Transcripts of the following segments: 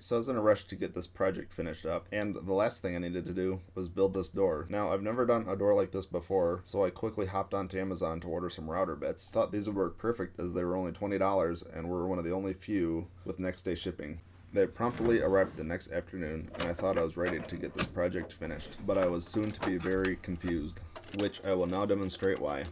so I was in a rush to get this project finished up, and the last thing I needed to do was build this door. Now, I've never done a door like this before, so I quickly hopped onto Amazon to order some router bits. Thought these would work perfect as they were only $20 and were one of the only few with next day shipping. They promptly arrived the next afternoon, and I thought I was ready to get this project finished, but I was soon to be very confused, which I will now demonstrate why.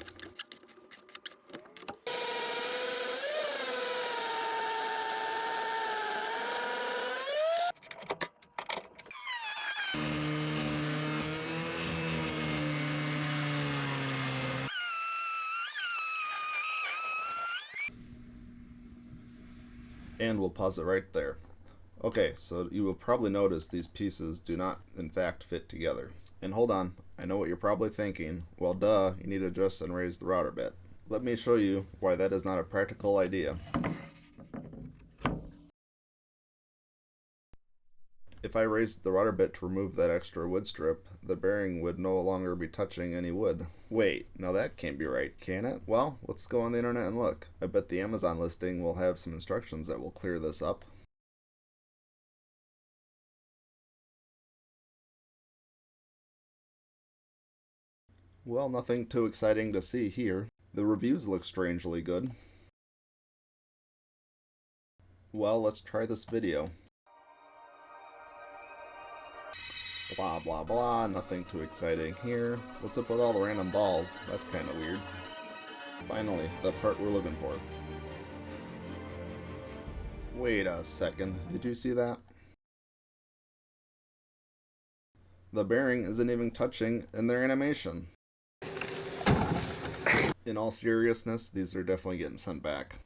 And we'll pause it right there. Okay, so you will probably notice these pieces do not in fact fit together. And hold on, I know what you're probably thinking. Well, duh, you need to adjust and raise the router bit. Let me show you why that is not a practical idea. If I raised the router bit to remove that extra wood strip, the bearing would no longer be touching any wood. Wait, now that can't be right, can it? Well, let's go on the internet and look. I bet the Amazon listing will have some instructions that will clear this up. Well, nothing too exciting to see here. The reviews look strangely good. Well, let's try this video. Blah blah blah, nothing too exciting here. What's up with all the random balls? That's kinda weird. Finally, the part we're looking for. Wait a second, did you see that? The bearing isn't even touching in their animation. In all seriousness, these are definitely getting sent back.